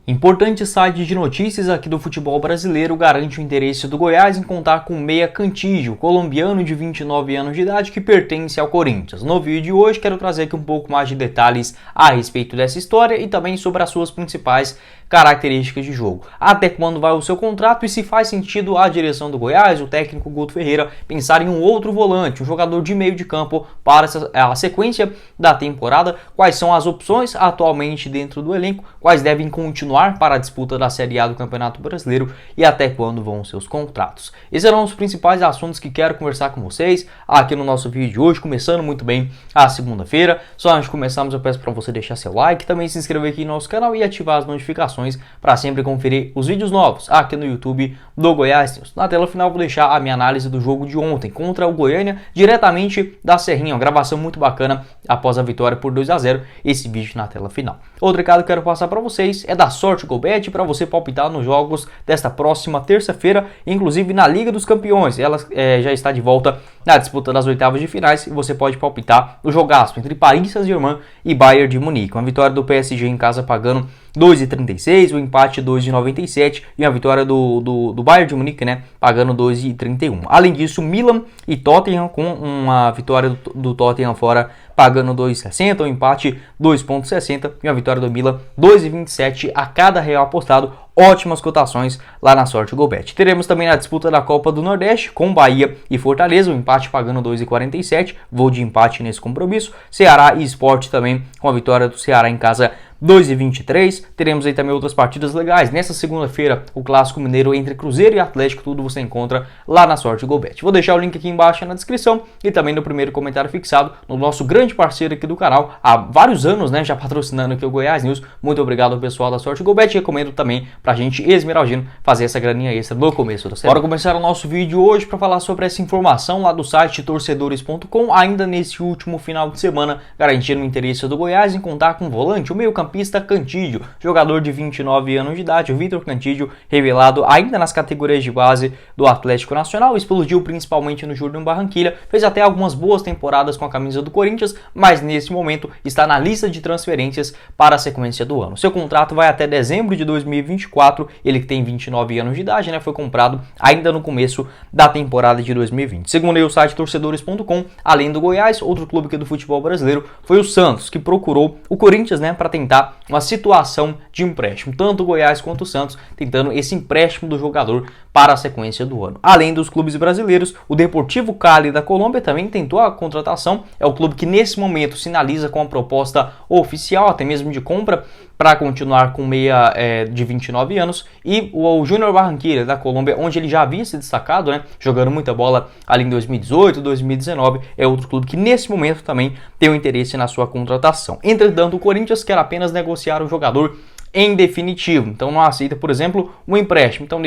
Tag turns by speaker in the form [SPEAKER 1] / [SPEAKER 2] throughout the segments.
[SPEAKER 1] Importante site de notícias aqui do futebol brasileiro garante o interesse do Goiás em contar com o meia Cantillo, colombiano de 29 anos de idade que pertence ao Corinthians. No vídeo de hoje quero trazer aqui um pouco mais de detalhes a respeito dessa história e também sobre as suas principais características de jogo. Até quando vai o seu contrato e se faz sentido a direção do Goiás, o técnico Guto Ferreira, pensar em um outro volante, um jogador de meio de campo para a sequência da temporada, quais são as opções atualmente dentro do elenco, quais devem continuar para a disputa da Série A do Campeonato Brasileiro e até quando vão os seus contratos. Esses serão os principais assuntos que quero conversar com vocês aqui no nosso vídeo de hoje, começando muito bem a segunda-feira. Só antes de começarmos eu peço para você deixar seu like, também se inscrever aqui no nosso canal e ativar as notificações para sempre conferir os vídeos novos aqui no YouTube do Goiás News. Na tela final vou deixar a minha análise do jogo de ontem contra o Goiânia, diretamente da Serrinha, uma gravação muito bacana após a vitória por 2-0, esse vídeo na tela final. Outro recado que quero passar para vocês é da Sorte GoBet para você palpitar nos jogos desta próxima terça-feira, inclusive na Liga dos Campeões. Ela já está de volta na disputa das oitavas de finais e você pode palpitar no jogaço entre Paris Saint-Germain e Bayern de Munique. Uma vitória do PSG em casa pagando 2,36, o empate 2,97 e a vitória do Bayern de Munique, né, pagando 2,31. Além disso, Milan e Tottenham com uma vitória do Tottenham fora pagando 2,60, o empate 2,60 e a vitória do Milan 2,27 a cada real apostado. Ótimas cotações lá na Sorte GoBet. Teremos também na disputa da Copa do Nordeste com Bahia e Fortaleza, o empate pagando 2,47, vou de empate nesse compromisso. Ceará e Sport também com a vitória do Ceará em casa 2,23. Teremos aí também outras partidas legais. Nessa segunda-feira, o Clássico Mineiro entre Cruzeiro e Atlético, tudo você encontra lá na Sorte GoBet. Vou deixar o link aqui embaixo na descrição e também no primeiro comentário fixado no nosso grande parceiro aqui do canal, há vários anos, né, já patrocinando aqui o Goiás News. Muito obrigado ao pessoal da Sorte GoBet, recomendo também pra gente esmeraldino fazer essa graninha extra no começo da semana. Bora começar o nosso vídeo hoje para falar sobre essa informação lá do site torcedores.com, ainda nesse último final de semana, garantindo o interesse do Goiás em contar com o volante, o meio-campista Cantillo, jogador de 29 anos de idade. O Vitor Cantillo, revelado ainda nas categorias de base do Atlético Nacional, explodiu principalmente no Júnior Barranquilla, fez até algumas boas temporadas com a camisa do Corinthians, mas nesse momento está na lista de transferências para a sequência do ano. Seu contrato vai até dezembro de 2024, ele que tem 29 anos de idade, né, foi comprado ainda no começo da temporada de 2020. Segundo aí o site torcedores.com, além do Goiás, outro clube aqui do futebol brasileiro foi o Santos, que procurou o Corinthians, né, para tentar uma situação de empréstimo. Tanto o Goiás quanto o Santos tentando esse empréstimo do jogador para a sequência do ano. Além dos clubes brasileiros, o Deportivo Cali da Colômbia também tentou a contratação. É o clube que nesse momento sinaliza com a proposta oficial, até mesmo de compra, para continuar com meia de 29 anos. E o Júnior Barranquilla da Colômbia, onde ele já havia se destacado, né, jogando muita bola ali em 2018, 2019, é outro clube que nesse momento também tem um interesse na sua contratação. Entretanto, o Corinthians quer apenas negociar o jogador em definitivo, então não aceita, por exemplo, um empréstimo. Então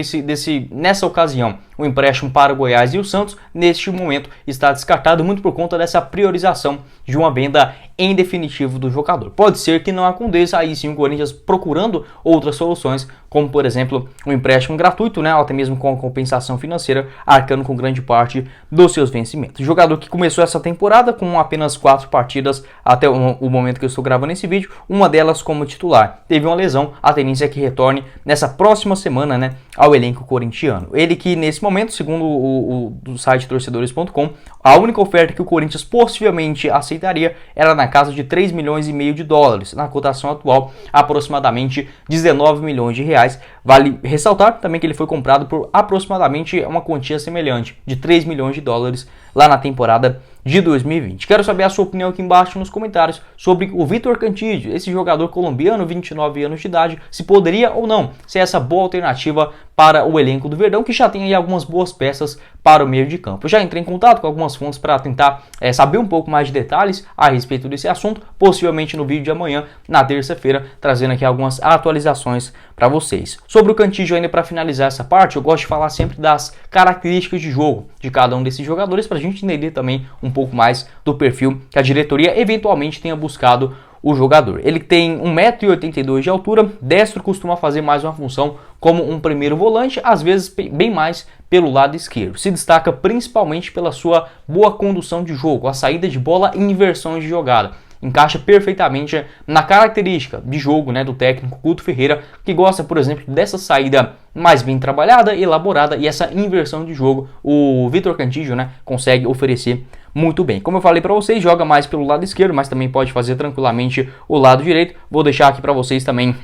[SPEAKER 1] nessa ocasião, o empréstimo para o Goiás e o Santos neste momento está descartado, muito por conta dessa priorização de uma venda em definitivo do jogador. Pode ser que não aconteça, aí sim o Corinthians procurando outras soluções, como por exemplo um empréstimo gratuito, né, até mesmo com a compensação financeira, arcando com grande parte dos seus vencimentos. O jogador que começou essa temporada com apenas 4 partidas até o momento que eu estou gravando esse vídeo, uma delas como titular. Teve uma lesão, a tendência é que retorne nessa próxima semana, né, ao elenco corintiano. Ele que nesse momento, segundo o site torcedores.com, a única oferta que o Corinthians possivelmente aceitaria era na casa de 3,5 milhões de dólares, na cotação atual aproximadamente 19 milhões de reais. Vale ressaltar também que ele foi comprado por aproximadamente uma quantia semelhante de 3 milhões de dólares lá na temporada de 2020. Quero saber a sua opinião aqui embaixo nos comentários sobre o Vitor Cantillo, esse jogador colombiano, 29 anos de idade, se poderia ou não ser essa boa alternativa para o elenco do Verdão, que já tem aí algumas boas peças para o meio de campo. Eu já entrei em contato com algumas fontes para tentar saber um pouco mais de detalhes a respeito desse assunto, possivelmente no vídeo de amanhã, na terça-feira, trazendo aqui algumas atualizações para vocês. Sobre o Cantillo, ainda para finalizar essa parte, eu gosto de falar sempre das características de jogo de cada um desses jogadores, para a gente entender também um pouco mais do perfil que a diretoria eventualmente tenha buscado o jogador. Ele tem 1,82 m de altura, destro, costuma fazer mais uma função como um primeiro volante, às vezes bem mais pelo lado esquerdo. Se destaca principalmente pela sua boa condução de jogo, a saída de bola e inversões de jogada. encaixa perfeitamente na característica de jogo, né, do técnico Guto Ferreira, que gosta, por exemplo, dessa saída mais bem trabalhada, elaborada, e essa inversão de jogo o Vitor Cantillo, né, consegue oferecer muito bem. Como eu falei para vocês, joga mais pelo lado esquerdo, mas também pode fazer tranquilamente o lado direito. Vou deixar aqui para vocês também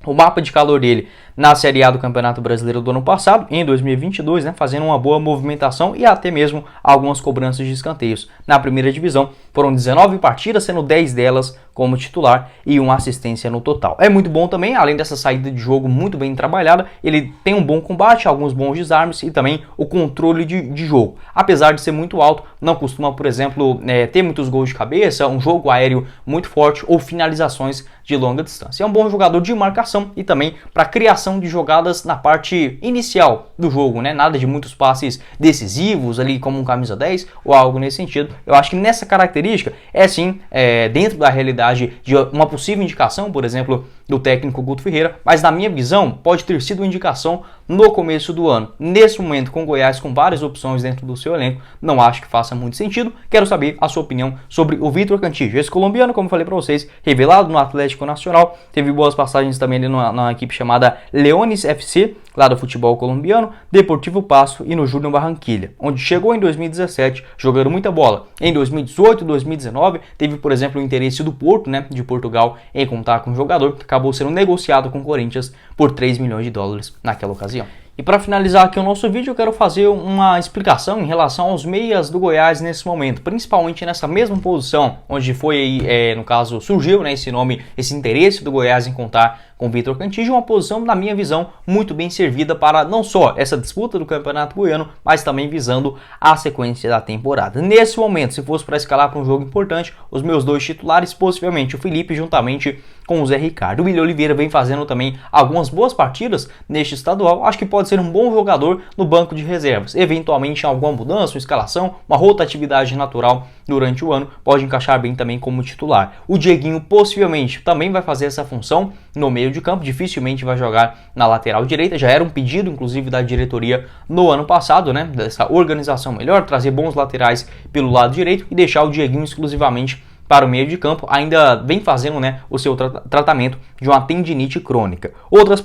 [SPEAKER 1] o mapa de calor dele na Série A do Campeonato Brasileiro do ano passado, em 2022, né, fazendo uma boa movimentação e até mesmo algumas cobranças de escanteios. Na primeira divisão, foram 19 partidas, sendo 10 delas como titular e uma assistência no total. É muito bom também, além dessa saída de jogo muito bem trabalhada, ele tem um bom combate, alguns bons desarmes e também o controle de jogo. Apesar de ser muito alto, não costuma, por exemplo, ter muitos gols de cabeça, um jogo aéreo muito forte ou finalizações de longa distância. É um bom jogador de marcação e também para criação de jogadas na parte inicial do jogo, né? Nada de muitos passes decisivos ali como um camisa 10 ou algo nesse sentido. Eu acho que nessa característica é sim dentro da realidade de uma possível indicação, por exemplo, do técnico Guto Ferreira, mas na minha visão pode ter sido uma indicação no começo do ano. Nesse momento, com o Goiás com várias opções dentro do seu elenco, não acho que faça muito sentido. Quero saber a sua opinião sobre o Vitor Cantillo. Esse colombiano, como eu falei para vocês, revelado no Atlético Nacional, teve boas passagens também ali na equipe chamada Leones FC, lá do futebol colombiano, Deportivo Pasto e no Júnior Barranquilla, onde chegou em 2017 jogando muita bola. Em 2018 e 2019 teve, por exemplo, o interesse do Porto, né, de Portugal, em contar com o jogador, que acabou sendo negociado com o Corinthians por 3 milhões de dólares naquela ocasião. E para finalizar aqui o nosso vídeo, eu quero fazer uma explicação em relação aos meias do Goiás nesse momento, principalmente nessa mesma posição, onde foi aí, no caso, surgiu, né, esse nome, esse interesse do Goiás em contar com o Vitor Cantillo, uma posição, na minha visão, muito bem servida para não só essa disputa do Campeonato Goiano, mas também visando a sequência da temporada. Nesse momento, se fosse para escalar para um jogo importante, os meus dois titulares, possivelmente o Felipe juntamente com o Zé Ricardo. O Willian Oliveira vem fazendo também algumas boas partidas neste estadual, acho que pode ser um bom jogador no banco de reservas. Eventualmente alguma mudança, uma escalação, uma rotatividade natural durante o ano, pode encaixar bem também como titular. O Dieguinho possivelmente também vai fazer essa função no meio de campo, dificilmente vai jogar na lateral direita, já era um pedido inclusive da diretoria no ano passado, né, dessa organização melhor, trazer bons laterais pelo lado direito e deixar o Dieguinho exclusivamente para o meio de campo, ainda vem fazendo, né, o seu tratamento de uma tendinite crônica. Outras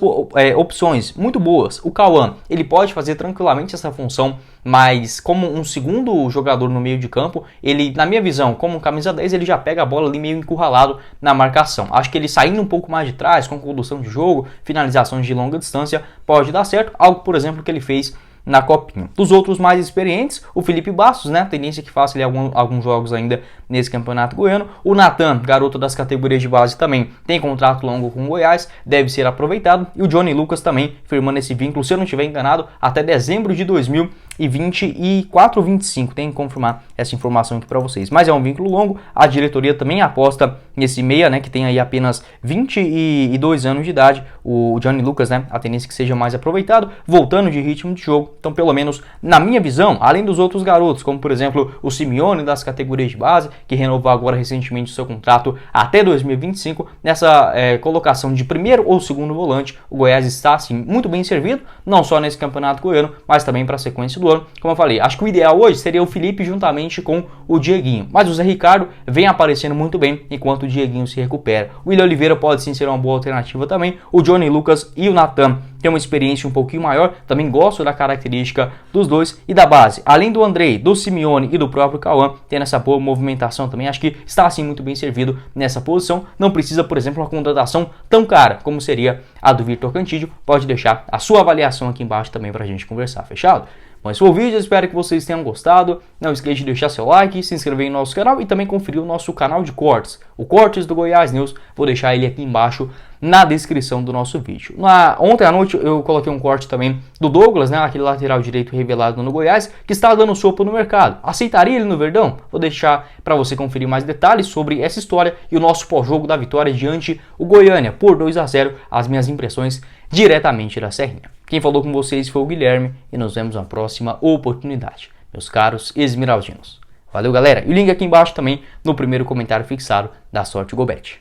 [SPEAKER 1] opções muito boas, o Cauã, ele pode fazer tranquilamente essa função, mas como um segundo jogador no meio de campo, ele, na minha visão, como um camisa 10, ele já pega a bola ali meio encurralado na marcação. Acho que ele saindo um pouco mais de trás, com condução de jogo, finalizações de longa distância, pode dar certo, algo, por exemplo, que ele fez na Copinha. Dos outros mais experientes, o Felipe Bastos, né, tendência que faça ali alguns jogos ainda nesse Campeonato Goiano. O Natan, garoto das categorias de base, também tem contrato longo com o Goiás, deve ser aproveitado. E o Johnny Lucas também firmando esse vínculo, se eu não estiver enganado, até dezembro de 2024 ou 25. Tem que confirmar essa informação aqui para vocês. Mas é um vínculo longo, a diretoria também aposta nesse meia, né, que tem aí apenas 22 anos de idade. O Johnny Lucas, né, a tendência que seja mais aproveitado, voltando de ritmo de jogo. Então, pelo menos na minha visão, além dos outros garotos, como por exemplo o Simeone das categorias de base, que renovou agora recentemente o seu contrato até 2025, nessa colocação de primeiro ou segundo volante, o Goiás está assim muito bem servido, não só nesse Campeonato Goiano, mas também para a sequência do ano. Como eu falei, acho que o ideal hoje seria o Felipe juntamente com o Dieguinho, mas o Zé Ricardo vem aparecendo muito bem enquanto o Dieguinho se recupera. O Willian Oliveira pode sim ser uma boa alternativa também, o Johnny Lucas e o Natan tem uma experiência um pouquinho maior, também gosto da característica dos dois e da base. Além do Andrei, do Simeone e do próprio Cauã, tem essa boa movimentação também, acho que está assim muito bem servido nessa posição. Não precisa, por exemplo, uma contratação tão cara como seria a do Vitor Cantillo. Pode deixar a sua avaliação aqui embaixo também para a gente conversar, fechado? Bom, esse foi o vídeo, espero que vocês tenham gostado. Não esqueça de deixar seu like, se inscrever no nosso canal e também conferir o nosso canal de cortes, o Cortes do Goiás News. Vou deixar ele aqui embaixo na descrição do nosso vídeo. Ontem à noite eu coloquei um corte também do Douglas, né, aquele lateral direito revelado no Goiás, que está dando sopa no mercado. Aceitaria ele no Verdão? Vou deixar para você conferir mais detalhes sobre essa história e o nosso pós-jogo da vitória diante o Goiânia por 2-0, as minhas impressões diretamente da Serrinha. Quem falou com vocês foi o Guilherme e nos vemos na próxima oportunidade, meus caros esmeraldinos. Valeu, galera. E o link aqui embaixo também no primeiro comentário fixado da Sorte Gobet.